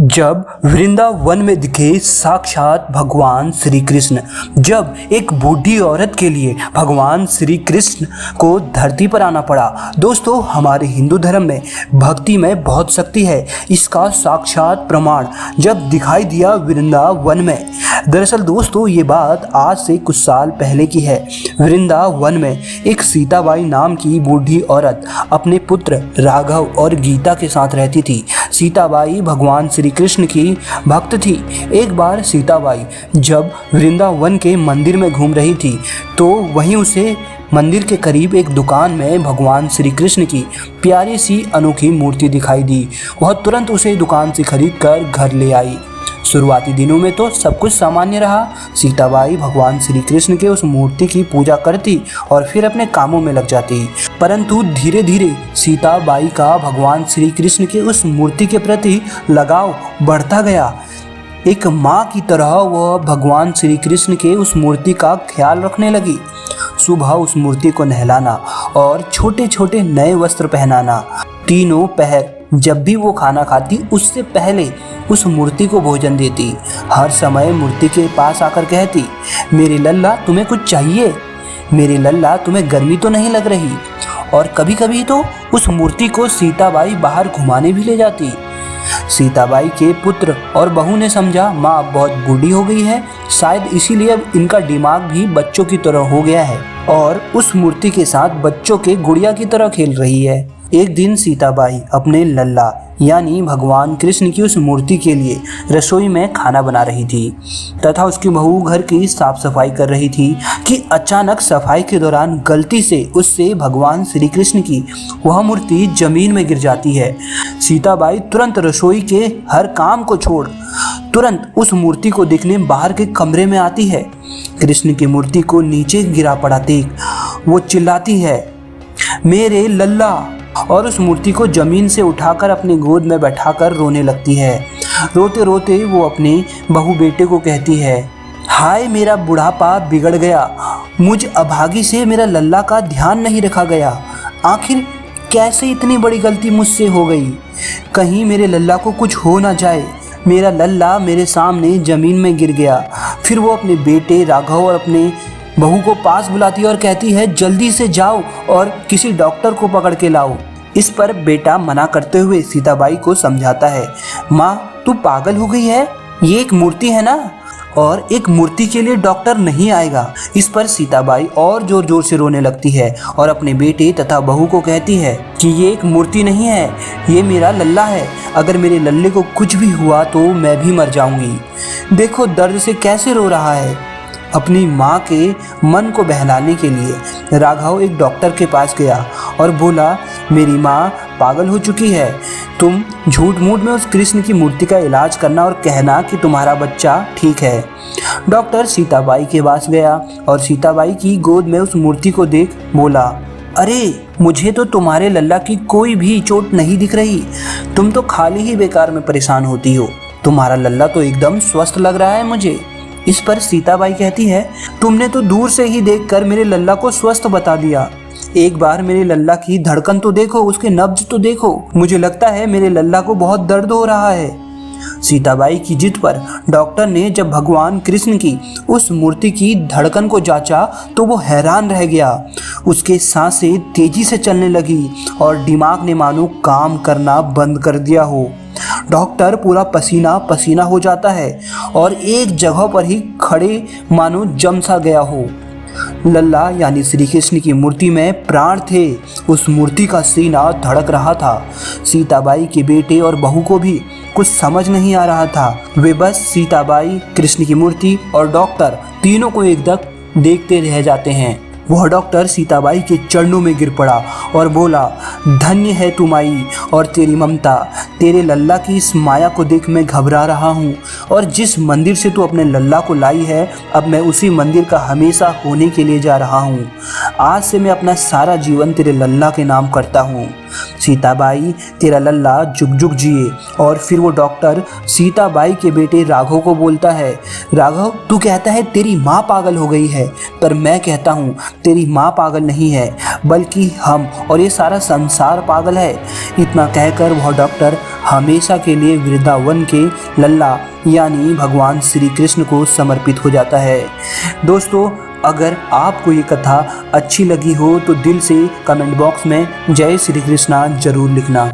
जब वृंदावन में दिखे साक्षात भगवान श्री कृष्ण, जब एक बूढ़ी औरत के लिए भगवान श्री कृष्ण को धरती पर आना पड़ा। दोस्तों, हमारे हिंदू धर्म में भक्ति में बहुत शक्ति है। इसका साक्षात प्रमाण जब दिखाई दिया वृंदावन में। दरअसल दोस्तों, ये बात आज से कुछ साल पहले की है। वृंदावन में एक सीताबाई नाम की बूढ़ी औरत अपने पुत्र राघव और गीता के साथ रहती थी। सीताबाई भगवान श्री कृष्ण की भक्त थी। एक बार सीताबाई जब वृंदावन के मंदिर में घूम रही थी तो वहीं उसे मंदिर के करीब एक दुकान में भगवान श्री कृष्ण की प्यारी सी अनोखी मूर्ति दिखाई दी। वह तुरंत उसे दुकान से खरीद कर घर ले आई। शुरुआती दिनों में तो सब कुछ सामान्य रहा। सीताबाई भगवान श्री कृष्ण के उस मूर्ति की पूजा करती और फिर अपने कामों में लग जाती। परंतु धीरे धीरे सीताबाई का भगवान श्री कृष्ण के उस मूर्ति के प्रति लगाव बढ़ता गया। एक माँ की तरह वह भगवान श्री कृष्ण के उस मूर्ति का ख्याल रखने लगी। सुबह उस मूर्ति को नहलाना और छोटे छोटे नए वस्त्र पहनाना। तीनों पहर जब भी वो खाना खाती उससे पहले उस मूर्ति को भोजन देती। हर समय मूर्ति के पास आकर कहती, मेरे लल्ला तुम्हें कुछ चाहिए? मेरे लल्ला तुम्हें गर्मी तो नहीं लग रही? और कभी कभी तो उस मूर्ति को सीताबाई बाहर घुमाने भी ले जाती। सीताबाई के पुत्र और बहू ने समझा माँ अब बहुत बूढ़ी हो गई है, शायद इसीलिए अब इनका दिमाग भी बच्चों की तरह हो गया है और उस मूर्ति के साथ बच्चों के गुड़िया की तरह खेल रही है। एक दिन सीताबाई अपने लल्ला यानी भगवान कृष्ण की उस मूर्ति के लिए रसोई में खाना बना रही थी तथा उसकी बहू घर की साफ सफाई कर रही थी कि अचानक सफाई के दौरान गलती से उससे भगवान श्री कृष्ण की वह मूर्ति जमीन में गिर जाती है। सीताबाई तुरंत रसोई के हर काम को छोड़ तुरंत उस मूर्ति को देखने बाहर के कमरे में आती है। कृष्ण की मूर्ति को नीचे गिरा पड़ा देख वो चिल्लाती है, मेरे लल्ला, और उस मूर्ति को जमीन से उठाकर अपनी गोद में बैठाकर रोने लगती है। रोते रोते वो अपने बहू बेटे को कहती है, हाय मेरा बुढ़ापा बिगड़ गया, मुझ अभागी से मेरा लल्ला का ध्यान नहीं रखा गया। आखिर कैसे इतनी बड़ी गलती मुझसे हो गई? कहीं मेरे लल्ला को कुछ हो ना जाए। मेरा लल्ला मेरे सामने जमीन में गिर गया। फिर वो अपने बेटे राघव और अपने बहू को पास बुलाती है और कहती है, जल्दी से जाओ और किसी डॉक्टर को पकड़ के लाओ। इस पर बेटा मना करते हुए सीताबाई को समझाता है, माँ तू पागल हो गई है, ये एक मूर्ति है ना, और एक मूर्ति के लिए डॉक्टर नहीं आएगा। इस पर सीताबाई और जोर जोर से रोने लगती है और अपने बेटे तथा बहू को कहती है कि ये एक मूर्ति नहीं है, ये मेरा लल्ला है। अगर मेरे लल्ले को कुछ भी हुआ तो मैं भी मर जाऊंगी। देखो दर्द से कैसे रो रहा है। अपनी माँ के मन को बहलाने के लिए राघव एक डॉक्टर के पास गया और बोला, मेरी माँ पागल हो चुकी है, तुम झूठ मूठ में उस कृष्ण की मूर्ति का इलाज करना और कहना कि तुम्हारा बच्चा ठीक है। डॉक्टर सीताबाई के पास गया और सीताबाई की गोद में उस मूर्ति को देख बोला, अरे मुझे तो तुम्हारे लल्ला की कोई भी चोट नहीं दिख रही, तुम तो खाली ही बेकार में परेशान होती हो, तुम्हारा लल्ला तो एकदम स्वस्थ लग रहा है मुझे। इस पर सीताबाई कहती है, तुमने तो दूर से ही देखकर मेरे लल्ला को स्वस्थ बता दिया। एक बार मेरे लल्ला की धड़कन तो देखो, उसके नब्ज तो देखो, मुझे लगता है मेरे लल्ला को बहुत दर्द हो रहा है। सीताबाई की जिद पर डॉक्टर ने जब भगवान कृष्ण की उस मूर्ति की धड़कन को जांचा तो वो हैरान रह गया। उसके सांसें तेजी से चलने लगी और दिमाग ने मानो काम करना बंद कर दिया हो। डॉक्टर पूरा पसीना पसीना हो जाता है और एक जगह पर ही खड़े मानो जम सा गया हो। लल्ला यानी श्री कृष्ण की मूर्ति में प्राण थे। उस मूर्ति का सीना धड़क रहा था। सीताबाई के बेटे और बहू को भी कुछ समझ नहीं आ रहा था। वे बस सीताबाई, कृष्ण की मूर्ति और डॉक्टर तीनों को एकदम देखते रह जाते हैं। वह डॉक्टर सीताबाई के चरणों में गिर पड़ा और बोला, धन्य है तू माई और तेरी ममता। तेरे लल्ला की इस माया को देख मैं घबरा रहा हूँ और जिस मंदिर से तू अपने लल्ला को लाई है अब मैं उसी मंदिर का हमेशा होने के लिए जा रहा हूँ। आज से मैं अपना सारा जीवन तेरे लल्ला के नाम करता हूँ। सीताबाई तेरा लल्ला जुग जुग जिए। और फिर वो डॉक्टर सीताबाई के बेटे राघव को बोलता है, राघव तू कहता है तेरी माँ पागल हो गई है, पर मैं कहता हूँ तेरी माँ पागल नहीं है बल्कि हम और ये सारा संसार पागल है। इतना कहकर वह डॉक्टर हमेशा के लिए वृंदावन के लल्ला यानी भगवान श्री कृष्ण को समर्पित हो जाता है। दोस्तों, अगर आपको ये कथा अच्छी लगी हो तो दिल से कमेंट बॉक्स में जय श्री कृष्णा जरूर लिखना।